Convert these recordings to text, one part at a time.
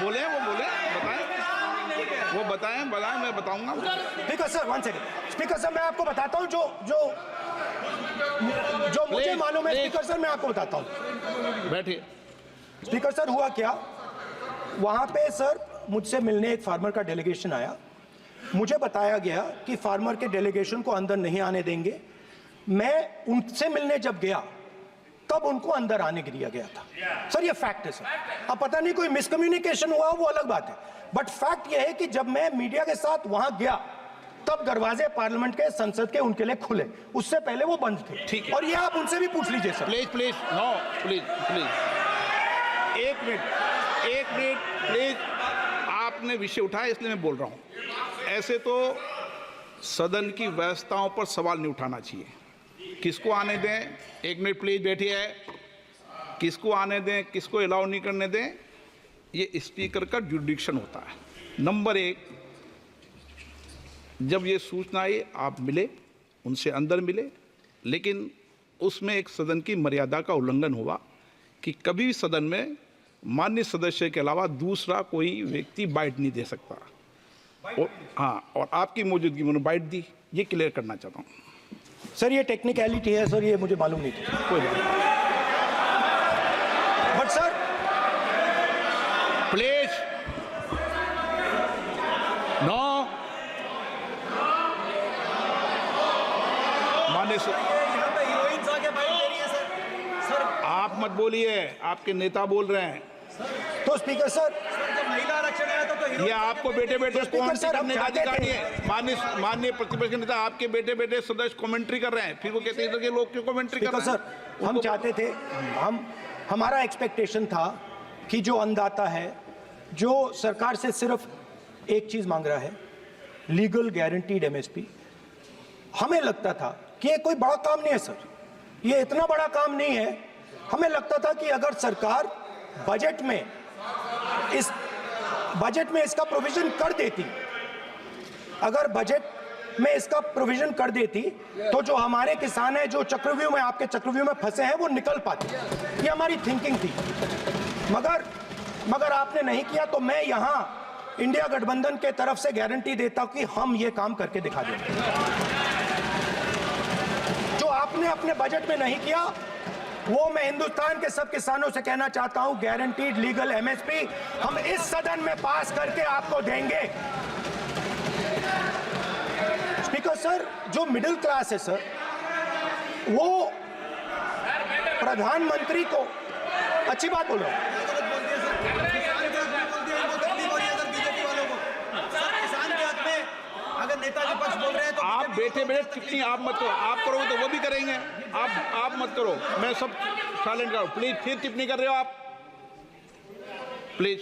बोले, वो बोले, बताएं, वो बताएं, मैं बताऊंगा। Speaker sir, 1 second. Speaker sir, मैं आपको बताता हूं जो मुझे मालूम है। स्पीकर सर, मैं आपको बताता हूं। बैठिए। स्पीकर सर, हुआ क्या, वहां पे सर मुझसे मिलने एक फार्मर का डेलीगेशन आया। मुझे बताया गया कि फार्मर के डेलीगेशन को अंदर नहीं आने देंगे। मैं उनसे मिलने जब गया तब उनको अंदर आने दिया गया था। सर ये फैक्ट है सर। अब पता नहीं कोई मिसकम्युनिकेशन हुआ, वो अलग बात है, बट फैक्ट यह है कि जब मैं मीडिया के साथ वहां गया तब दरवाजे पार्लियामेंट के, संसद के उनके लिए खुले, उससे पहले वो बंद थे। ठीक है। और ये आप उनसे भी पूछ लीजिए सर। प्लीज नो, प्लीज एक मिनट प्लीज। आपने विषय उठाया इसलिए मैं बोल रहा हूं। ऐसे तो सदन की व्यवस्थाओं पर सवाल नहीं उठाना चाहिए। किसको आने दें, 1 मिनट प्लीज बैठिए। किसको आने दें, किसको अलाउ नहीं करने दें, ये स्पीकर का जुडिक्शन होता है। नंबर 1, जब ये सूचना आई आप मिले, उनसे अंदर मिले, लेकिन उसमें एक सदन की मर्यादा का उल्लंघन हुआ कि कभी भी सदन में माननीय सदस्य के अलावा दूसरा कोई व्यक्ति बाइट नहीं दे सकता। और आपकी मौजूदगी में बाइट दी, ये क्लियर करना चाहता हूँ। सर ये टेक्निकलिटी है सर, ये मुझे मालूम नहीं थी। कोई बात, बट सर प्लीज नो। माननीय आप मत बोलिए, आपके नेता बोल रहे हैं। तो स्पीकर सर, महिला आरक्षण आया तो ये आपको बेटे बेटे कमेंट्री करने का अधिकार नहीं थे। है। माननीय प्रतिपक्ष के नेता आपके बेटे बेटे सदस्य कमेंट्री कर रहे हैं, फिर वो कहते हैं कि लोग क्यों कमेंट्री कर रहे हैं। सर हम चाहते थे, हमारा एक्सपेक्टेशन था कि जो अन्नदाता है, जो सरकार से सिर्फ एक चीज मांग रहा है, लीगल गारंटीड एमएसपी। हमें लगता था कि ये कोई बड़ा काम नहीं है सर, ये इतना बड़ा काम नहीं है। हमें लगता था कि अगर सरकार बजट में इसका प्रोविजन कर देती, अगर बजट में इसका प्रोविजन कर देती, तो जो हमारे किसान हैं जो चक्रव्यूह में, आपके चक्रव्यूह में फंसे हैं, वो निकल पाते। ये हमारी थिंकिंग थी, मगर आपने नहीं किया। तो मैं यहां इंडिया गठबंधन के तरफ से गारंटी देता हूं कि हम ये काम करके दिखा देंगे। जो आपने अपने बजट में नहीं किया, वो मैं हिंदुस्तान के सब किसानों से कहना चाहता हूं, गारंटीड लीगल एमएसपी हम इस सदन में पास करके आपको देंगे। स्पीकर सर, जो मिडिल क्लास है सर, वो प्रधानमंत्री को, अच्छी बात बोल रहा हूं, अगर नेताजी पक्ष बोल रहे हैं तो आप बैठे बैठे टिप्पणी आप मत करो। आप करोगे तो वो भी करेंगे। आप मत करो, मैं सब साइलेंट करो। प्लीज फिर टिप्पणी कर रहे हो आप, प्लीज।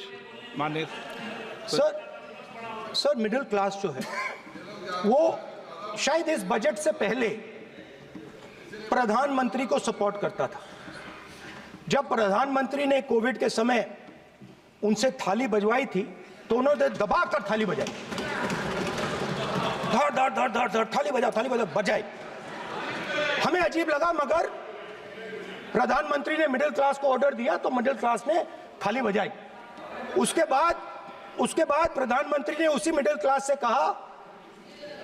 माननीय सर मिडिल क्लास जो है वो शायद इस बजट से पहले प्रधानमंत्री को सपोर्ट करता था। जब प्रधानमंत्री ने कोविड के समय उनसे थाली बजवाई थी तो उन्होंने दबाकर थाली बजाई, धड़ धड़ धड़ धड़ धड़, थाली बजा बजाई। हमें अजीब लगा, मगर प्रधानमंत्री ने मिडिल क्लास को ऑर्डर दिया तो मिडिल क्लास ने थाली बजाई। उसके बाद प्रधानमंत्री ने उसी मिडिल क्लास से कहा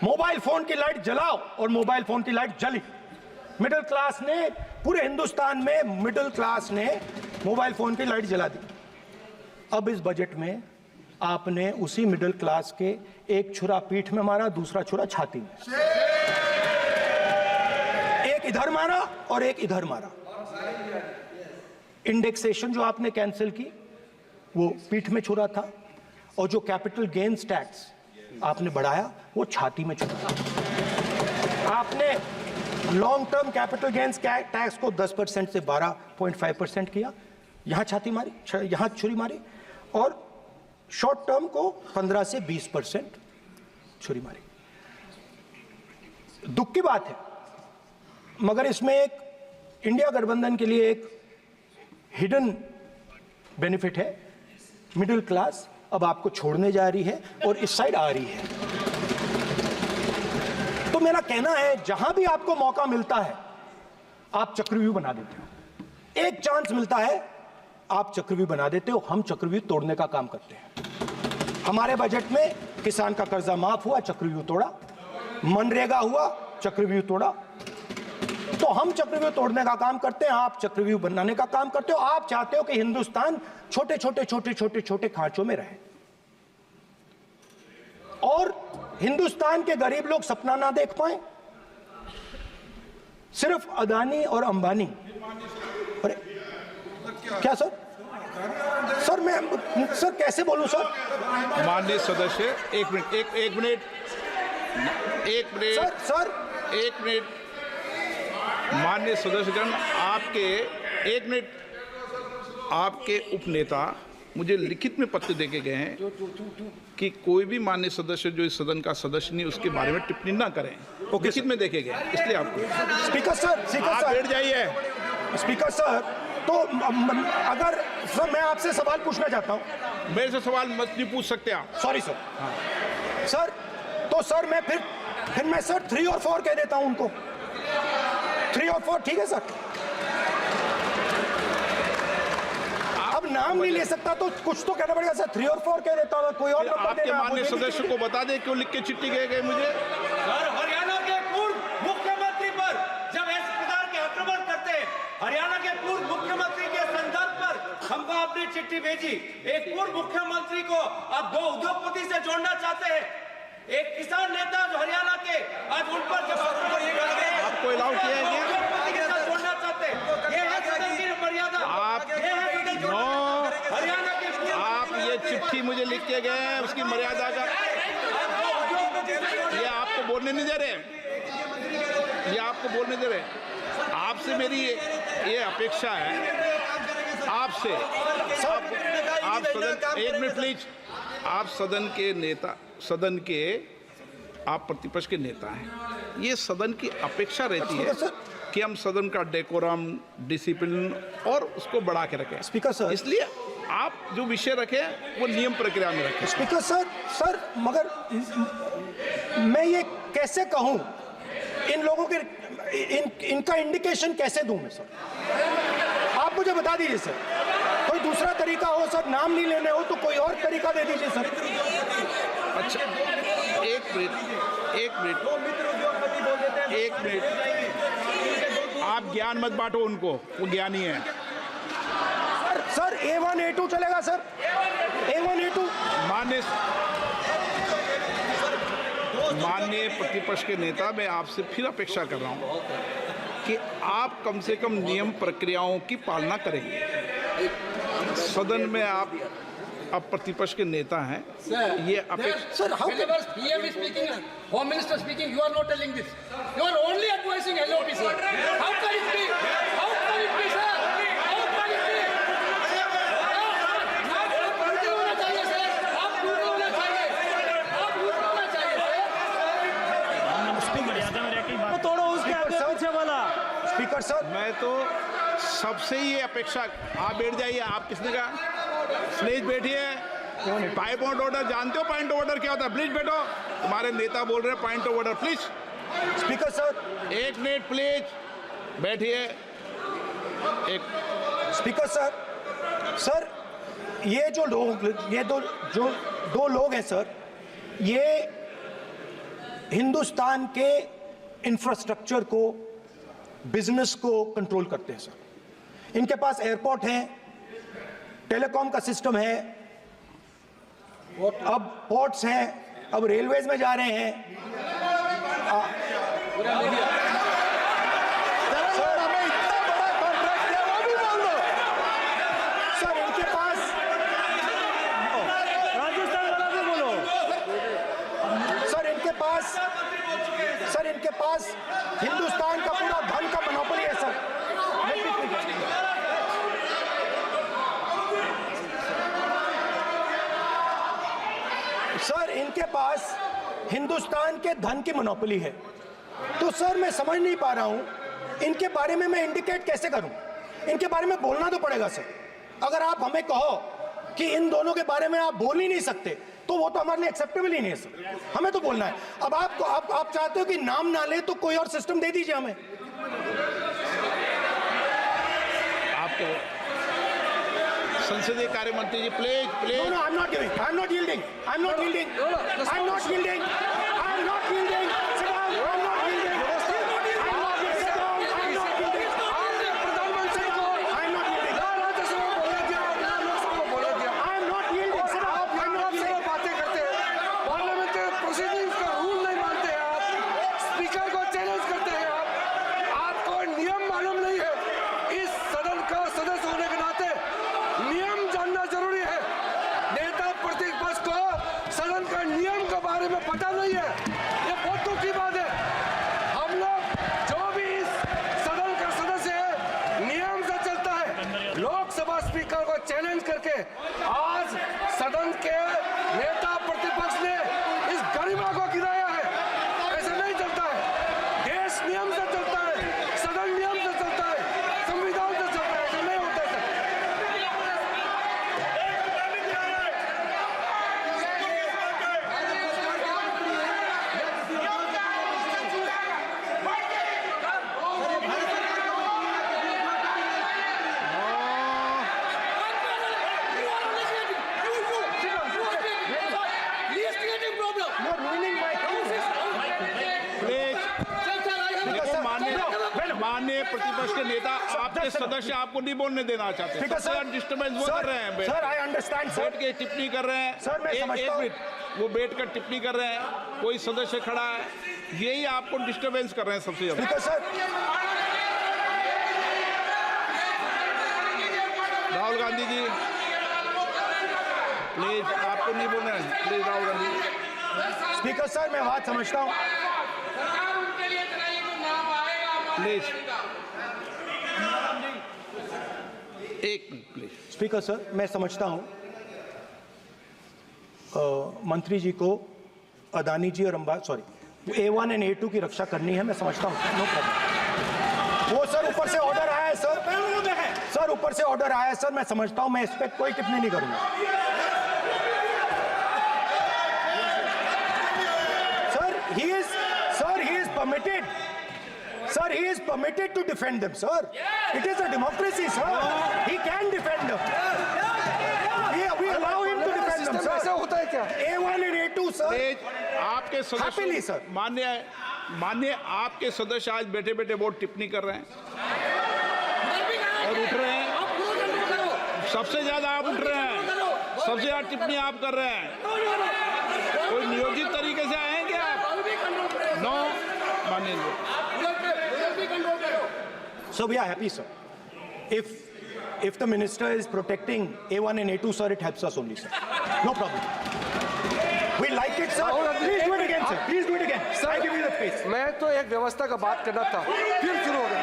मोबाइल फोन की लाइट जलाओ, और मोबाइल फोन की लाइट जली। मिडिल क्लास ने, पूरे हिंदुस्तान में मिडिल क्लास ने मोबाइल फोन की लाइट जला दी। अब इस बजट में आपने उसी मिडिल क्लास के एक छुरा पीठ में मारा, दूसरा छुरा छाती में, एक इधर मारा और एक इधर मारा। इंडेक्सेशन जो आपने कैंसिल की वो पीठ में छुरा था, और जो कैपिटल गेन्स टैक्स आपने बढ़ाया वो छाती में छुरा था। आपने long term capital gains tax को 10% से 12.5% किया, यहां छाती मारी, यहां छुरी मारी, और शॉर्ट टर्म को 15 से 20% छुरी मारी। दुख की बात है, मगर इसमें एक इंडिया गठबंधन के लिए एक हिडन बेनिफिट है। मिडिल क्लास अब आपको छोड़ने जा रही है और इस साइड आ रही है। तो मेरा कहना है, जहां भी आपको मौका मिलता है आप चक्रव्यूह बना देते हो। एक चांस मिलता है आप चक्रव्यूह बना देते हो, हम चक्रव्यूह तोड़ने का काम करते हैं। हमारे बजट में किसान का कर्जा माफ हुआ, चक्रव्यूह तोड़ा, मनरेगा हुआ, चक्रव्यूह तोड़ा। तो हम चक्रव्यूह तोड़ने का काम करते हैं, आप चक्रव्यूह बनाने का काम करते हो। आप चाहते हो कि हिंदुस्तान छोटे छोटे खांचों में रहे और हिंदुस्तान के गरीब लोग सपना ना देख पाए। सिर्फ अदानी और अंबानी। अरे क्या सर? सर मैं सर कैसे बोलूं सर? माननीय सदस्य, एक मिनट सर माननीय सदस्यगण, आपके उपनेता मुझे लिखित में पत्र देके गए हैं कि कोई भी माननीय सदस्य जो इस सदन का सदस्य नहीं उसके बारे में टिप्पणी ना करें। लिखित में देखे गए, इसलिए आपको स्पीकर सर आप बैठ जाइए। स्पीकर सर, तो अगर सर मैं आपसे सवाल पूछना चाहता हूं। मेरे से सवाल मत नहीं पूछ सकते आप। Sorry sir. सर तो सर मैं फिर मैं सर 3 और 4 कह देता हूं उनको। 3 और 4 ठीक है सर? अब नाम नहीं ले सकता तो कुछ तो कहना पड़ेगा सर। 3 और 4 कह देता हूं, कोई और नंबर आपके देना। माननीय सदस्य को बता दें क्यों लिख के चिट्ठी गए मुझे। सर, हरियाणा के पूर्व मुख्यमंत्री पर जब इस प्रकार के आक्रमण करते हैं, हरियाणा के पूर्व मुख्यमंत्री के संदर्भ पर हमको आपने चिट्ठी भेजी। एक पूर्व मुख्यमंत्री को आप 2 उद्योगपति से जोड़ना चाहते हैं, एक किसान नेता जो हरियाणा के, आज उन पर जब आपको अलाउ किया है क्या? उद्योगपति के साथ जोड़ना चाहते हैं। ये है सदन की मर्यादा। हरियाणा के आप ये चिट्ठी मुझे लिख के गए हैं, उसकी मर्यादा का ये आपको बोलने नहीं दे रहे, ये आपको बोलने दे रहे। आपसे मेरी ये अपेक्षा है, आपसे आप सदन, एक मिनट प्लीज, आप सदन के नेता, सदन के आप प्रतिपक्ष के नेता हैं। ये सदन की अपेक्षा रहती है कि हम सदन का डेकोरम, डिसिप्लिन और उसको बढ़ा के रखें। स्पीकर सर, इसलिए आप जो विषय रखें वो नियम प्रक्रिया में रखें। स्पीकर सर मगर मैं ये कैसे कहूं, इन लोगों के इनका इंडिकेशन कैसे दूं मैं सर? आप मुझे बता दीजिए सर, कोई दूसरा तरीका हो सर, नाम नहीं लेने हो तो कोई और तरीका दे दीजिए सर। अच्छा एक मिनट आप ज्ञान मत बांटो उनको, वो ज्ञानी है। सर A1 A2 चलेगा सर? A1 A2 माननीय प्रतिपक्ष के नेता, मैं आपसे फिर अपेक्षा कर रहा हूं कि आप कम से कम नियम प्रक्रियाओं की पालना करेंगे। सदन में आप अब प्रतिपक्ष के नेता हैं, ये अपेक्षा। Sir Whenever PM is speaking, Home Minister speaking, you are not telling this. You are only advising LOT, sir. How can it be? How can it be, sir? How can it be? आप पूरे होना चाहिए, sir. आप पूरे होना चाहिए. आप पूरे होना चाहिए, sir. तोड़ो उसके आगे पीछे वाला। स्पीकर सर, मैं तो सबसे ये अपेक्षा, आप बैठ जाइए। आप किसने कहा? प्लीज बैठिए। पॉइंट ऑफ ऑर्डर जानते हो? पॉइंट ऑफ ऑर्डर क्या होता है? प्लीज बैठो। तुम्हारे नेता बोल रहे हैं point of order, please. Speaker sir, एक मिनट प्लीज बैठिए। एक स्पीकर सर ये जो दो लोग हैं सर, ये हिंदुस्तान के इंफ्रास्ट्रक्चर को, बिजनेस को कंट्रोल करते हैं सर। इनके पास एयरपोर्ट है, टेलीकॉम का सिस्टम है, अब पोर्ट्स हैं, अब रेलवेज में जा रहे हैं। सर हमें इतना बड़ा कॉन्ट्रैक्ट है, वो भी बोल दो सर। इनके पास राजस्थान वाला भी बोलो। सर इनके पास हिंदुस्तान का पूरा धन का मोनोपोली है सर। सर इनके पास हिंदुस्तान के धन की मोनोपोली है। तो सर मैं समझ नहीं पा रहा हूं इनके बारे में मैं इंडिकेट कैसे करूं? इनके बारे में बोलना तो पड़ेगा सर। अगर आप हमें कहो कि इन दोनों के बारे में आप बोल ही नहीं सकते तो वो तो हमारे लिए एक्सेप्टेबल ही नहीं है सर। हमें तो बोलना है। अब आप चाहते हो कि नाम ना ले तो कोई और सिस्टम दे दीजिए हमें। आपको संसदीय कार्य मंत्री जी please No, please no, I'm not giving. I'm not yielding. I'm not yielding. I'm not yielding. I'm not yielding. Sit down. I'm not yielding. I'm not yielding. Sit down. I'm not yielding. आपने प्रधानमंत्री को I'm not yielding. ना राज्यसभा बोलने दिया ना लोकसभा बोलने दिया। I'm not yielding. Sit down. आप I'm not आपसे yielding. बातें करते हैं, पार्लियामेंट्री प्रोसीडिंग्स का रूल नहीं मानते हैं आप, स्पीकर को चैलेंज करते हैं आपको नियम मालूम नहीं है। इस सदन का सदस्य होने के नाते नियम जानना जरूरी है। नेता प्रतिपक्ष को सदन का नियम के बारे में पता नहीं है, ये बहुत दुख की बात है। हम लोग जो भी इस सदन का सदस्य है नियम से चलता है। लोकसभा स्पीकर को चैलेंज करके आज सदन के नेता प्रतिपक्ष ने इस गरिमा को गिराया है। ऐसे नहीं चलता है, देश नियम से चलता है, सदन नियम से चलता है, संविधान से चलता है, ऐसे नहीं होता है sir. You're ruining my please देखो माननीय प्रतिपक्ष के नेता आपके सदस्य आपको नहीं बोलने देना चाहते Speaker, sir. डिस्टर्बेंस वो कर रहे हैं Sir, I understand, sir. बैठ के टिप्पणी कर रहे हैं Sir, मैं एक समझता हूं। मिनट वो बैठ कर टिप्पणी कर रहे हैं कोई सदस्य खड़ा है यही आपको डिस्टर्बेंस कर रहे हैं सबसे ज्यादा Speaker, sir. Rahul Gandhi ji please आपको नहीं बोलना है please Rahul Gandhi Speaker, sir, मैं बात समझता हूँ। प्लीज एक मिनट प्लीज स्पीकर सर, मैं समझता हूं मंत्री जी को अदानी जी और A1 एंड A2 की रक्षा करनी है, मैं समझता हूं। No problem. वो सर ऊपर से ऑर्डर आया है सर ऊपर से ऑर्डर आया है सर, मैं समझता हूं, मैं इस पे कोई टिप्पणी नहीं करूंगा। Sir he is permitted. Sir, he is permitted to defend them, sir. It is a democracy, sir. He can defend them. We allow him to defend them, system ऐसा sir. होता है क्या? A1 and A2, sir. Please आपके Happily, सदस्य sir. मान्य आपके सदस्य आज बैठे बैठे वोट टिप्पणी कर रहे हैं और उठ रहे हैं सबसे ज्यादा आप उठ रहे हैं सबसे ज्यादा टिप्पणी आप कर रहे हैं कोई नियोजित तरीके से आए हैं क्या आप नो मानिए So we are happy, sir. If the minister is protecting A1 and A2, sir, it helps us only, sir. No problem. We like it, sir. Please do it again, sir. Please do it again. Sir, I give you the space. मैं तो एक व्यवस्था का बात करना था, फिर शुरू हो गया।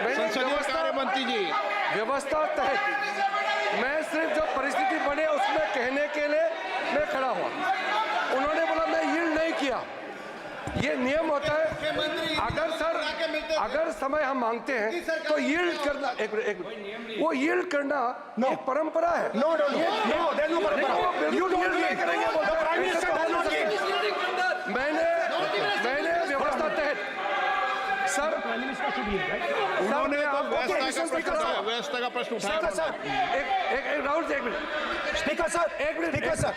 मैंने संसदीय कार्य मंत्री जी व्यवस्था तहत मैं सिर्फ जो परिस्थिति बने उसमें कहने के लिए मैं खड़ा हुआ। उन्होंने बोला मैं यील्ड नहीं किया, ये नियम होता है। अगर समय हम मांगते हैं तो यील्ड करना एक मिनट वो यील्ड करना एक परंपरा है। No, there's no parampara. You don't नहीं yield. करेंगे वो The Prime Minister does not yield. मैंने व्यवस्था तहत सर उन्होंने तो व्यवस्था का प्रश्न उठाया सर एक राहुल जी एक मिनट स्पीकर सर एक मिनट स्पीकर सर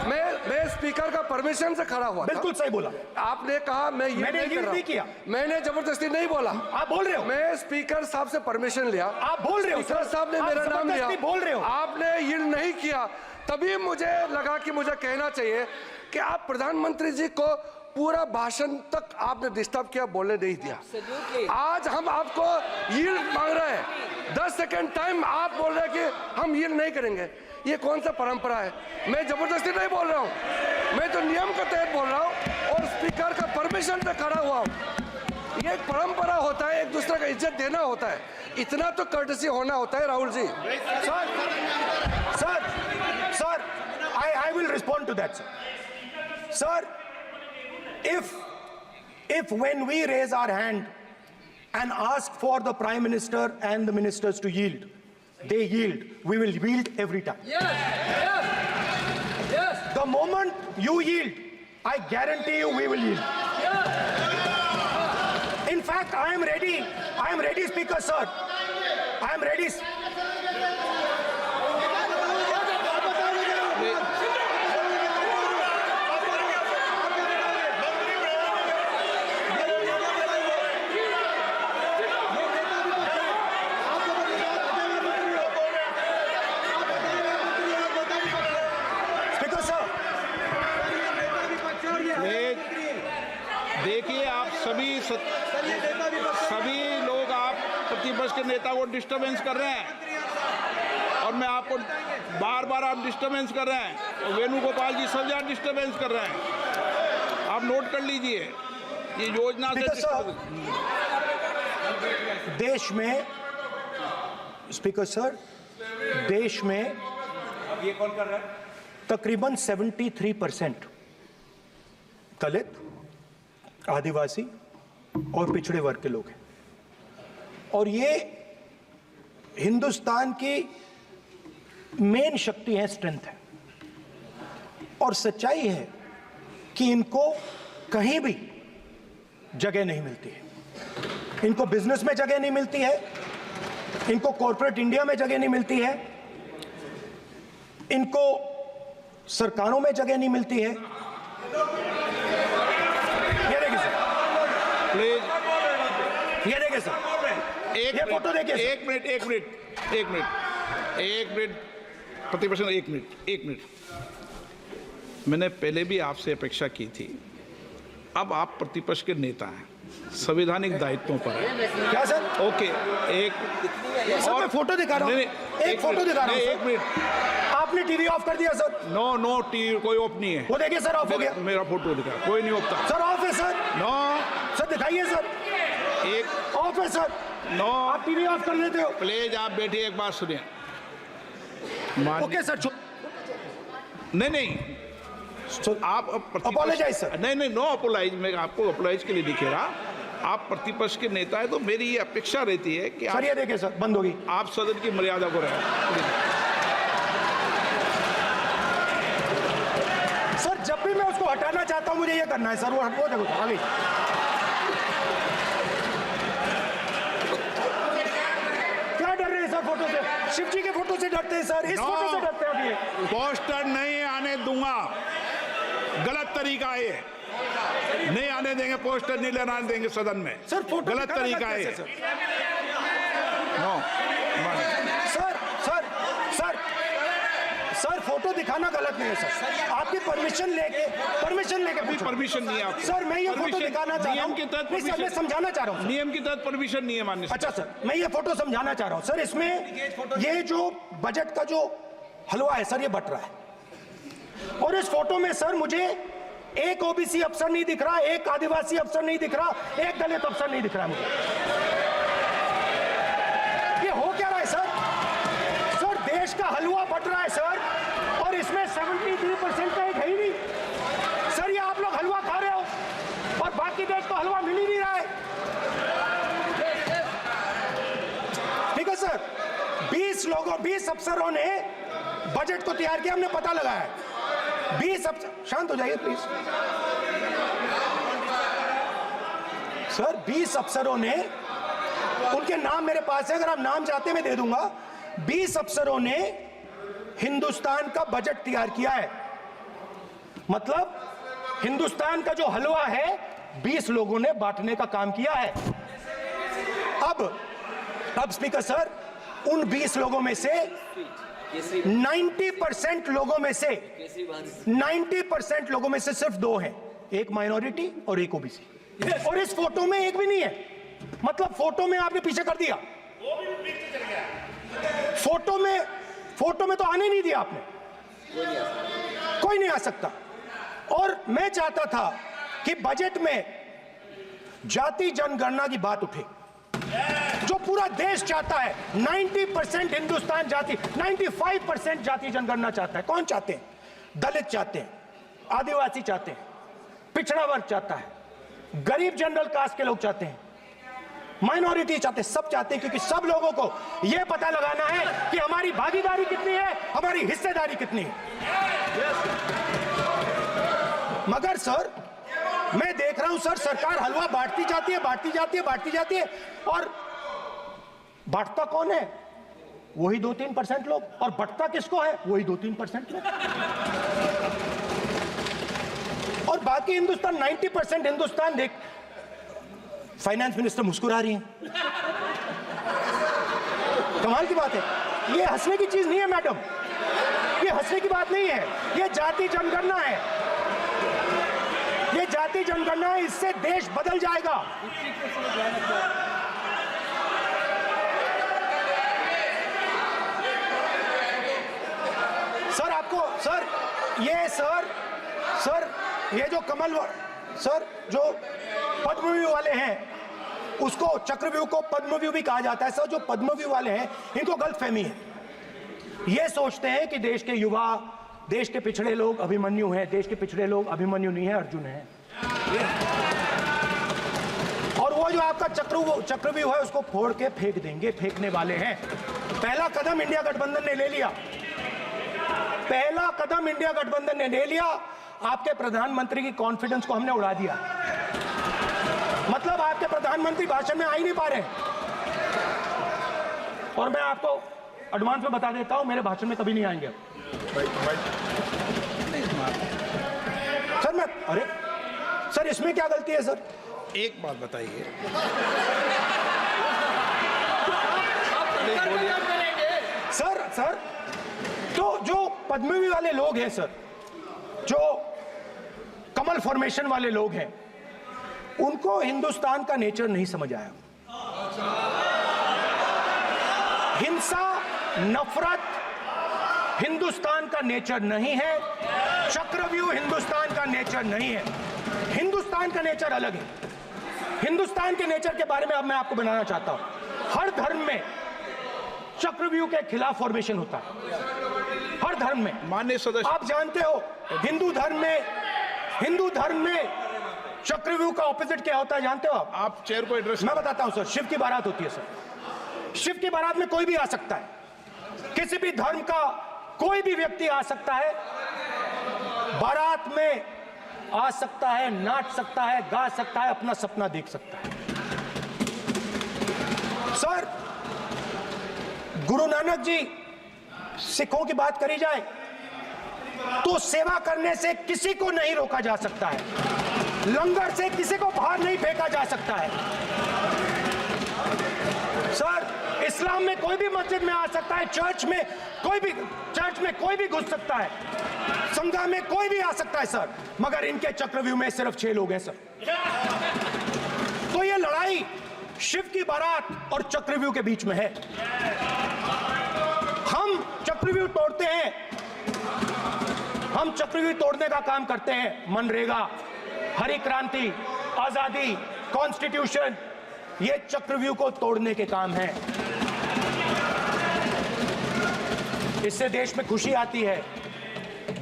मैं स्पीकर का परमिशन से खड़ा हुआ था। बिल्कुल सही बोला। आपने कहा मैं ये मैंने नहीं कर yield रहा नहीं किया। मैंने जबरदस्ती नहीं बोला। आप बोल रहे हो। मैं स्पीकर साहब से परमिशन लिया। आप बोल रहे हो स्पीकर साहब ने आप मेरा नाम लिया। जबरदस्ती बोल रहे हो। आपने यील्ड नहीं किया, तभी मुझे लगा कि मुझे कहना चाहिए कि आप प्रधानमंत्री जी को पूरा भाषण तक आपने डिस्टर्ब किया, बोलने नहीं दिया। आज हम आपको यील्ड मांग रहे हैं, 10 सेकंड टाइम आप बोल रहे हैं कि हम यील्ड नहीं करेंगे। ये कौन सा परंपरा है? मैं जबरदस्ती नहीं बोल रहा हूँ, मैं तो नियम के तहत बोल रहा हूँ और स्पीकर का परमिशन पे खड़ा हुआ हूँ। ये एक परंपरा होता है, एक दूसरे का इज्जत देना होता है, इतना तो कर्टसी होना होता है। Rahul ji sir I will respond to that, sir. If when we raise our hand and ask for the Prime Minister and the ministers to yield, they yield, we will yield every time. Yes. The moment you yield, I guarantee you we will yield. In fact, I am ready, Speaker, sir. I am ready. सभी लोग आप प्रतिपक्ष के नेता को disturbance कर रहे हैं और मैं आपको बार बार आप डिस्टर्बेंस कर रहे हैं और वेणुगोपाल जी सब जगह डिस्टर्बेंस कर रहे हैं। आप नोट कर लीजिए ये योजना से देश में स्पीकर सर देश में अब ये कौन कर रहा है? तकरीबन 73% दलित, आदिवासी और पिछड़े वर्ग के लोग हैं और ये हिंदुस्तान की मेन शक्ति है, स्ट्रेंथ है और सच्चाई है कि इनको कहीं भी जगह नहीं मिलती है। इनको बिजनेस में जगह नहीं मिलती है, इनको कॉर्पोरेट इंडिया में जगह नहीं मिलती है, इनको सरकारों में जगह नहीं मिलती है। ये देखिए सर, प्लीज ये देखिए सर, ये फोटो देखिए। एक मिनट प्रतिपक्ष, एक मिनट। मैंने पहले भी आपसे अपेक्षा की थी, अब आप प्रतिपक्ष के नेता हैं, संवैधानिक दायित्वों पर है। क्या सर? ओके, एक सर मैं फोटो दिखा रहा हूँ, एक फोटो दिखा रहा हूँ। एक मिनट, आपने टीवी ऑफ कर दिया सर? नो टीवी कोई ऑफ नहीं है। वो देखिए सर, ऑफ हो गया। मेरा फोटो दिखा, कोई नहीं ऑफ था सर। ऑफ है सर? नो सर दिखाइए सर, एक ऑफ है सर। नो आप टीवी ऑफ कर लेते हो? प्लीज आप बैठिए, एक बात सुनिए। ओके सर, नहीं आप Apologize, sir. नहीं नो अपोलाइज, मैं आपको अपोलाइज के लिए दिखे रहा। आप प्रतिपक्ष के नेता है तो मेरी ये अपेक्षा रहती है कि सर ये देखिए सर, बंद होगी। आप सदन की मर्यादा को रखें। सर जब भी मैं उसको हटाना चाहता हूं मुझे ये करना है सर, वो देखो आगे। क्या डर रहे हैं सर फोटो से? शिव जी के फोटो से डरते हैं सर, इस फोटो से डरते हैं अभी। पोस्टर नहीं आने दूंगा, गलत तरीका है ये, नहीं आने देंगे, पोस्टर नहीं लेना देंगे सदन में। सर फोटो गलत तरीका है। नो सर फोटो दिखाना गलत नहीं है सर, आपकी परमिशन लेके परमिशन नहीं है आपको। सर मैं ये फोटो दिखाना चाह रहा हूँ, नियम के तहत मैं समझाना चाह रहा हूँ। नियम के तहत परमिशन नहीं है माननीय। अच्छा सर, मैं ये फोटो समझाना चाह रहा हूँ सर। इसमें ये जो बजट का जो हलवा है सर, ये बट रहा है और इस फोटो में सर मुझे एक ओबीसी अफसर नहीं दिख रहा, एक आदिवासी अफसर नहीं दिख रहा, एक दलित अफसर नहीं दिख रहा मुझे। ये हो क्या रहा है सर? सर देश का हलवा बट रहा है सर और इसमें 73% का एक है ही नहीं सर। ये आप लोग हलवा खा रहे हो और बाकी देश को हलवा मिल ही नहीं रहा है। ठीक है सर, 20 अफसरों ने बजट को तैयार किया, हमने पता लगाया है। 20 अफसर, शांत हो जाइए प्लीज सर। 20 अफसरों ने, उनके नाम मेरे पास है, अगर आप नाम चाहते हैं मैं दे दूंगा। 20 अफसरों ने हिंदुस्तान का बजट तैयार किया है। मतलब हिंदुस्तान का जो हलवा है 20 लोगों ने बांटने का काम किया है। अब स्पीकर सर, उन 20 लोगों में से 90% लोगों में से 90% लोगों में से सिर्फ 2 हैं, एक माइनॉरिटी और एक ओबीसी। और इस फोटो में एक भी नहीं है। मतलब फोटो में आपने पीछे कर दिया, फोटो में तो आने नहीं दिया आपने, कोई नहीं आ सकता। और मैं चाहता था कि बजट में जाति जनगणना की बात उठे, जो पूरा देश चाहता है। 90% हिंदुस्तान जाति, 95% जाति जनगणना चाहता है। कौन चाहते हैं? दलित चाहते हैं, आदिवासी चाहते हैं, पिछड़ा वर्ग चाहता है, गरीब जनरल कास्ट के लोग चाहते हैं, माइनॉरिटी चाहते हैं, सब चाहते हैं, क्योंकि सब लोगों को यह पता लगाना है कि हमारी भागीदारी कितनी है, हमारी हिस्सेदारी कितनी है। मगर सर मैं देख रहा हूं सर, सरकार हलवा बांटती जाती है, और बांटता कौन है? वही 2-3% लोग, और बंटता किसको है? वही 2-3% लोग। और बाकी हिंदुस्तान, 90% हिंदुस्तान देख। फाइनेंस मिनिस्टर मुस्कुरा रही हैं, कमाल की बात है। ये हंसने की चीज नहीं है मैडम, ये हंसने की बात नहीं है, ये जाति जनगणना है। ये जाति जनगणना है, इससे देश बदल जाएगा। सर आपको सर ये जो सर जो पद्मव्यूह वाले हैं, उसको चक्रव्यूह को पद्मव्यूह भी कहा जाता है। सर जो पद्मव्यूह वाले हैं, इनको गलतफहमी है। ये सोचते हैं कि देश के युवा, देश के पिछड़े लोग अभिमन्यु हैं। देश के पिछड़े लोग अभिमन्यु नहीं है, अर्जुन है। और वो जो आपका चक्रव्यूह है, उसको फोड़ के फेंक देंगे, फेंकने वाले हैं। पहला कदम इंडिया गठबंधन ने ले लिया, पहला कदम इंडिया गठबंधन ने ले लिया। आपके प्रधानमंत्री की कॉन्फिडेंस को हमने उड़ा दिया। मतलब आपके प्रधानमंत्री भाषण में आ ही नहीं पा रहे। और मैं आपको एडवांस में बता देता हूं, मेरे भाषण में कभी नहीं आएंगे सर। अरे सर, इसमें क्या गलती है सर? एक बात बताइए, सर तो जो पद्मव्यूह वाले लोग हैं सर, जो कमल फॉर्मेशन वाले लोग हैं, उनको हिंदुस्तान का नेचर नहीं समझ आया। हिंसा, नफरत हिंदुस्तान का नेचर नहीं है। चक्रव्यूह हिंदुस्तान का नेचर नहीं है। हिंदुस्तान का नेचर अलग है। हिंदुस्तान के नेचर के बारे में अब मैं आपको बनाना चाहता हूं। हर धर्म में चक्रव्यूह के खिलाफ फॉर्मेशन होता है, हर धर्म में। माननीय सदस्य, आप जानते हो हिंदू धर्म में चक्रव्यूह का ऑपोजिट क्या होता है, जानते हो आप चेयर को एड्रेस। मैं बताता हूं सर। शिव की बारात होती है सर। शिव की बारात में कोई भी आ सकता है, किसी भी धर्म का कोई भी व्यक्ति आ सकता है, बारात में आ सकता है, नाच सकता है, गा सकता है, अपना सपना देख सकता है। सर गुरु नानक जी, सिखों की बात करी जाए तो सेवा करने से किसी को नहीं रोका जा सकता है, लंगर से किसी को बाहर नहीं फेंका जा सकता है। सर इस्लाम में कोई भी मस्जिद में आ सकता है, चर्च में कोई भी घुस सकता है, संघा में कोई भी आ सकता है सर, मगर इनके चक्रव्यूह में सिर्फ 6 लोग हैं सर। तो ये लड़ाई शिव की बारात और चक्रव्यूह के बीच में है। हम चक्रव्यूह तोड़ते हैं, हम चक्रव्यूह तोड़ने का काम करते हैं। मनरेगा, हरी क्रांति, आजादी, कॉन्स्टिट्यूशन, ये चक्रव्यूह को तोड़ने के काम है। इससे देश में खुशी आती है,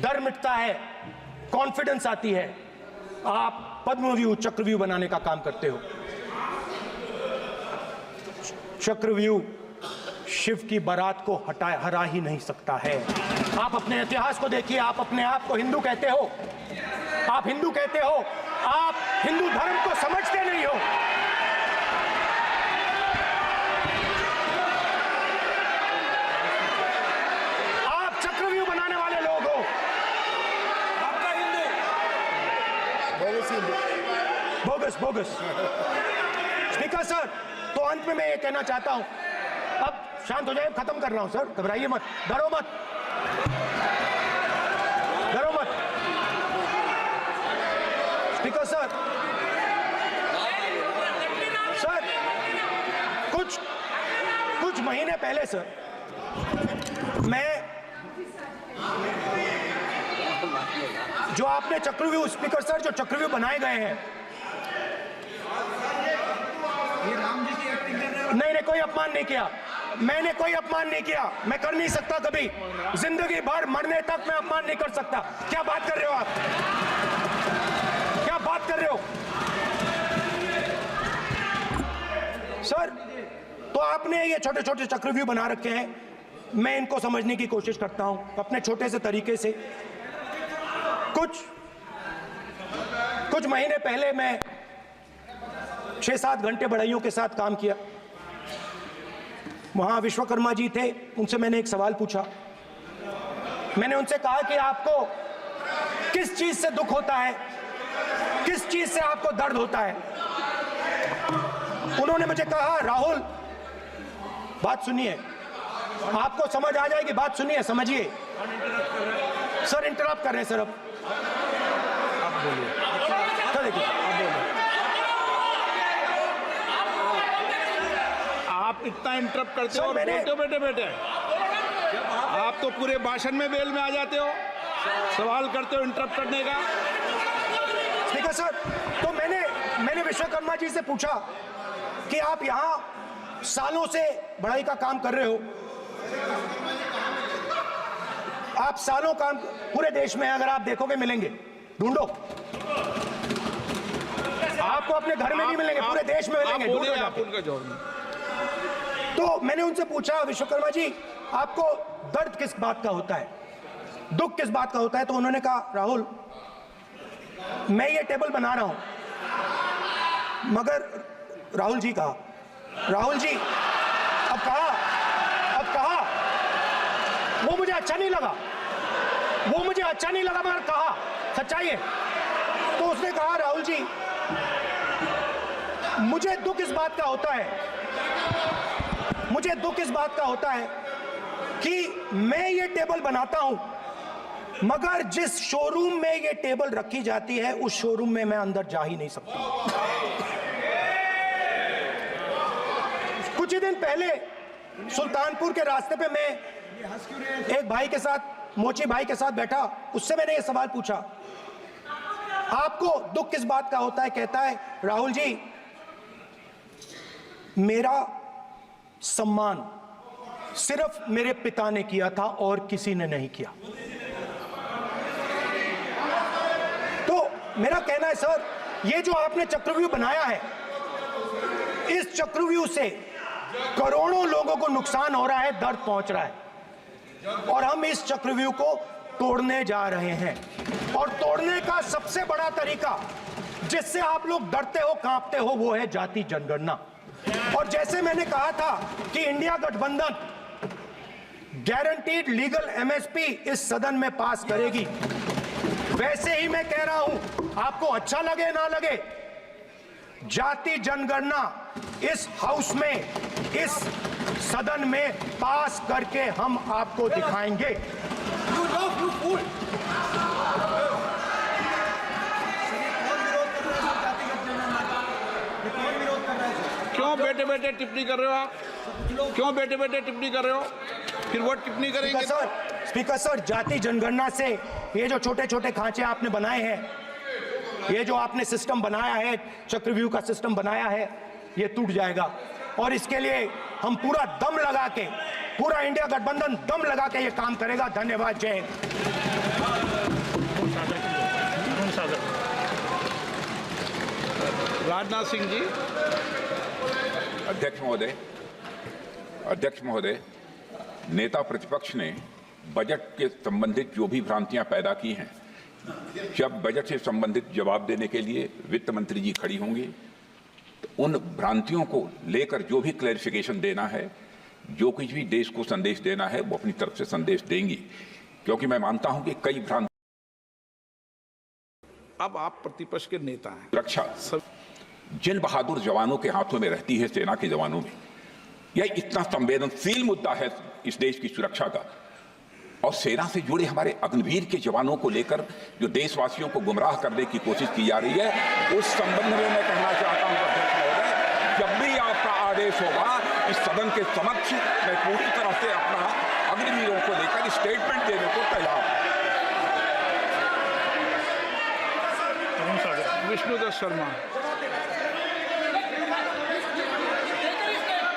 डर मिटता है, कॉन्फिडेंस आती है। आप पद्मव्यूह चक्रव्यूह बनाने का काम करते हो। चक्रव्यूह शिव की बारात को हरा ही नहीं सकता है। आप अपने इतिहास को देखिए, आप अपने आप को हिंदू कहते हो, आप हिंदू कहते हो, आप हिंदू धर्म को समझते नहीं हो। आप चक्रव्यूह बनाने वाले लोग हो। आपका हिंदू बोगस। स्पीकर सर, तो अंत में मैं ये कहना चाहता हूं, अब शांत हो जाए, खत्म कर रहा हूं सर, घबराइए मत, डरो मत। स्पीकर सर, कुछ महीने पहले सर, मैं जो आपने चक्रव्यूह, स्पीकर सर, जो चक्रव्यूह बनाए गए हैं, नहीं, कोई अपमान नहीं किया, मैंने कोई अपमान नहीं किया, मैं कर नहीं सकता कभी, जिंदगी भर मरने तक मैं अपमान नहीं कर सकता। क्या बात कर रहे हो आप, क्या बात कर रहे हो सर? तो आपने ये छोटे छोटे चक्रव्यूह बना रखे हैं, मैं इनको समझने की कोशिश करता हूं अपने छोटे से तरीके से। कुछ महीने पहले मैं 6-7 घंटे बढ़इयों के साथ काम किया। वहां विश्वकर्मा जी थे, उनसे मैंने एक सवाल पूछा। मैंने उनसे कहा कि आपको किस चीज से दुख होता है, किस चीज से आपको दर्द होता है? उन्होंने मुझे कहा, राहुल बात सुनिए, आपको समझ आ जाएगी, बात सुनिए, समझिए। सर इंटरप्ट कर रहे हैं सर, अब बोलिए। इधर देखिए, आप इतना इंटरप्ट करते सर, हो और मैंने- बोलते हो बेटे बेटे। आप तो पूरे भाषण में बेल में आ जाते हो, सवाल करते हो इंटरप्ट करने का। स्पीकर सर, तो मैंने विश्वकर्मा जी से पूछा कि आप यहां सालों से बढ़ाई का काम कर रहे हो, आप सालों काम पूरे देश में अगर आप देखोगे मिलेंगे, ढूंढो, आपको अपने घर में नहीं मिलेंगे, पूरे देश में मिलेंगे, आप बोलिए, ढूंढो आप जाके। उनका जवाब। तो मैंने उनसे पूछा, विश्वकर्मा जी आपको दर्द किस बात का होता है, दुख किस बात का होता है? तो उन्होंने कहा, राहुल मैं ये टेबल बना रहा हूं, मगर राहुल जी कहा, राहुल जी अब कहा वो मुझे अच्छा नहीं लगा, मगर कहा सच्चाई है। तो उसने कहा, राहुल जी मुझे दुख इस बात का होता है कि मैं ये टेबल बनाता हूं, मगर जिस शोरूम में ये टेबल रखी जाती है उस शोरूम में मैं अंदर जा ही नहीं सकता। कुछ ही दिन पहले सुल्तानपुर के रास्ते पे मैं एक भाई के साथ, मोची भाई के साथ बैठा, उससे मैंने ये सवाल पूछा, आपको दुख किस बात का होता है? कहता है, राहुल जी मेरा सम्मान सिर्फ मेरे पिता ने किया था और किसी ने नहीं किया। तो मेरा कहना है सर, ये जो आपने चक्रव्यूह बनाया है, इस चक्रव्यूह से करोड़ों लोगों को नुकसान हो रहा है, दर्द पहुंच रहा है, और हम इस चक्रव्यूह को तोड़ने जा रहे हैं। और तोड़ने का सबसे बड़ा तरीका जिससे आप लोग डरते हो, कांपते हो, वो है जाति जनगणना। और जैसे मैंने कहा था कि इंडिया गठबंधन गारंटीड लीगल एमएसपी इस सदन में पास करेगी, वैसे ही मैं कह रहा हूं, आपको अच्छा लगे ना लगे, जाति जनगणना इस हाउस में, इस सदन में पास करके हम आपको दिखाएंगे। क्यों बेटे बेटे टिप्पणी कर रहे हो आप? क्यों बेटे बेटे टिप्पणी कर रहे हो? फिर वो टिप्पणी करेंगे। स्पीकर सर, जाति जनगणना से ये जो छोटे छोटे खांचे आपने बनाए हैं, ये जो आपने सिस्टम बनाया है, चक्रव्यूह का सिस्टम बनाया है, ये टूट जाएगा। और इसके लिए हम पूरा दम लगा के, पूरा इंडिया गठबंधन दम लगा के ये काम करेगा। धन्यवाद, जय हिंद। राजनाथ सिंह जी। अध्यक्ष महोदय, नेता प्रतिपक्ष ने बजट के संबंधित जो भी भ्रांतियां पैदा की हैं, जब बजट से संबंधित जवाब देने के लिए वित्त मंत्री जी खड़ी होंगी तो उन भ्रांतियों को लेकर जो भी क्लैरिफिकेशन देना है, जो कुछ भी देश को संदेश देना है, वो अपनी तरफ से संदेश देंगी, क्योंकि मैं मानता हूं कि कई भ्रांति। अब आप प्रतिपक्ष के नेता हैं। सुरक्षा जिन बहादुर जवानों के हाथों में रहती है, सेना के जवानों में, यह इतना संवेदनशील मुद्दा है इस देश की सुरक्षा का, और सेना से जुड़े हमारे अग्निवीर के जवानों को लेकर जो देशवासियों को गुमराह करने की कोशिश की जा रही है, उस संबंध में मैं कहना चाहता हूं अध्यक्ष महोदय, जब भी आपका आदेश होगा इस सदन के समक्ष मैं पूरी तरह से अपना अग्निवीरों को लेकर स्टेटमेंट देने को तैयार हूं। विष्णुदत्त शर्मा।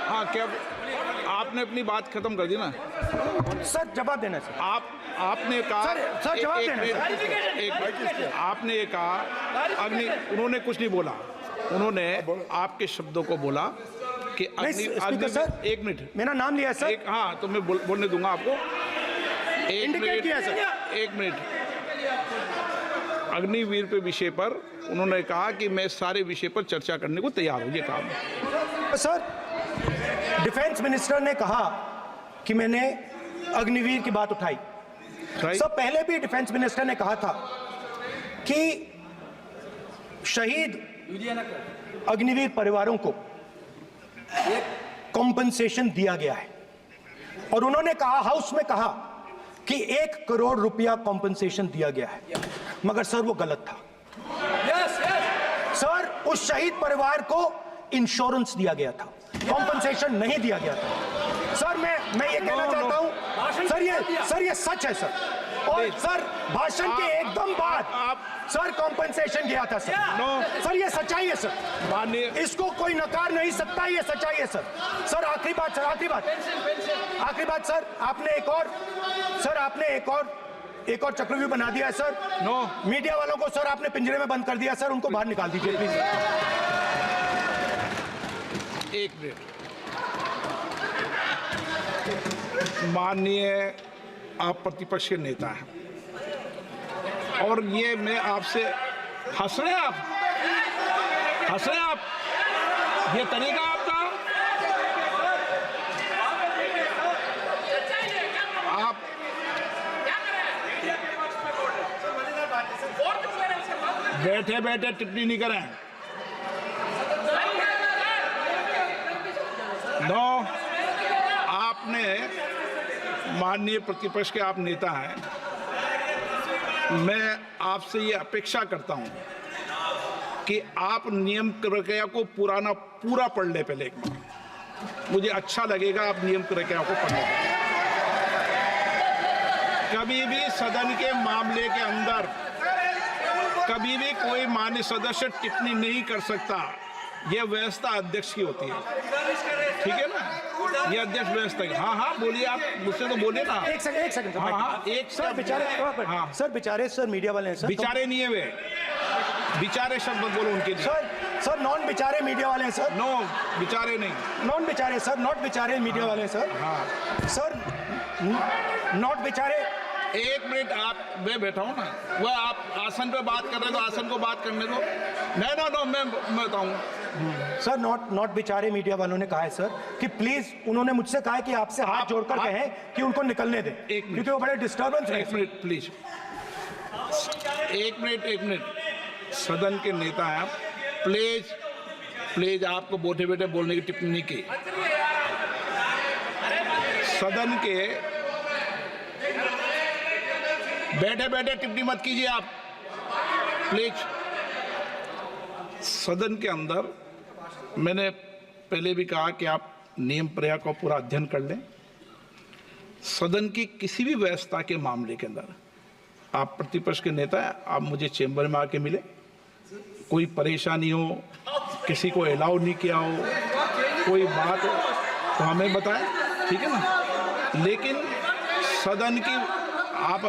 हाँ, क्या आपने अपनी बात खत्म कर दी ना? सर जवाब देना सर। आपने कहा सर जवाब देना आपने कहा उन्होंने कुछ नहीं बोला, उन्होंने आपके शब्दों को बोला कि स्पीकर सर, एक मिनट, मेरा नाम लिया है सर। हाँ, तो मैं बोलने दूंगा आपको। इंडिकेट किया सर। एक मिनट। अग्निवीर पे विषय पर उन्होंने कहा कि मैं सारे विषय पर चर्चा करने को तैयार हूं, ये काम। सर, डिफेंस मिनिस्टर ने कहा कि मैंने अग्निवीर की बात उठाई। सर, पहले भी डिफेंस मिनिस्टर ने कहा था कि शहीद अग्निवीर परिवारों को कॉम्पनसेशन दिया गया है, और उन्होंने कहा, हाउस में कहा कि 1 करोड़ रुपया कॉम्पनसेशन दिया गया है, मगर सर वो गलत था। उस शहीद परिवार को इंश्योरेंस दिया गया था, कॉम्पनसेशन नहीं दिया गया था। सर मैं ये कहना चाहता हूं, सर ये सच है सर। और सर भाषण के एकदम बाद सर कॉम्पनसेशन गया था सर। सर ये सच्चाई है सर, माननीय इसको कोई नकार नहीं सकता, ये सच्चाई है सर। सर आखिरी बात सर, आखिरी बात सर, आपने एक और चक्रव्यूह बना दिया है सर। नो मीडिया वालों को सर आपने पिंजरे में बंद कर दिया सर, उनको बाहर निकाल दीजिए प्लीज। एक मिनट, माननीय आप प्रतिपक्ष के नेता हैं और ये मैं आपसे हंस रहे हैं आप, ये तरीका आपका, आप बैठे बैठे टिप्पणी नहीं करें। नो, आपने माननीय प्रतिपक्ष के आप नेता हैं, मैं आपसे ये अपेक्षा करता हूं कि आप नियम प्रक्रिया को पूरा पढ़ ले पहले एक बार। मुझे अच्छा लगेगा आप नियम प्रक्रिया को पढ़ लें। कभी भी सदन के मामले के अंदर कभी भी कोई माननीय सदस्य टिप्पणी नहीं कर सकता। यह व्यवस्था अध्यक्ष की होती है, ठीक है ना, ये अध्यक्ष व्यवस्था की। हाँ बोलिए, आप मुझसे तो बोलिए ना। एक सेकंड एक सर बेचारे, हाँ सर बेचारे, सर मीडिया वाले हैं सर, बेचारे नहीं है वे, बेचारे शब्द बोलो उनके लिए। सर नॉन बेचारे मीडिया वाले हैं सर। नो बेचारे नहीं, नॉन बेचारे सर, नॉट बेचारे मीडिया वाले हैं सर। हाँ सर नॉट बेचारे। एक मिनट, आप मैं बैठा हूँ ना, वह आप आसन पे बात कर रहे हो तो आसन को बात करने दो। नो मैं बताऊँ सर नॉट बेचारे मीडिया वालों ने कहा है सर कि प्लीज, उन्होंने मुझसे कहा है कि आपसे हाथ जोड़कर कहें कि उनको निकलने दें, क्योंकि वो बड़े डिस्टर्बेंस है। एक मिनट प्लीज, एक मिनट, सदन के नेता हैं आप, प्लीज आपको बैठे बैठे बोलने की टिप्पणी की। सदन के बैठे बैठे टिप्पणी मत कीजिए आप, प्लीज। सदन के अंदर मैंने पहले भी कहा कि आप नियम प्रक्रिया का पूरा अध्ययन कर लें। सदन की किसी भी व्यवस्था के मामले के अंदर आप प्रतिपक्ष के नेता हैं, आप मुझे चेंबर में आके मिले, कोई परेशानी हो, किसी को अलाउ नहीं किया हो, कोई बात हो तो हमें बताएं, ठीक है ना। लेकिन सदन की आप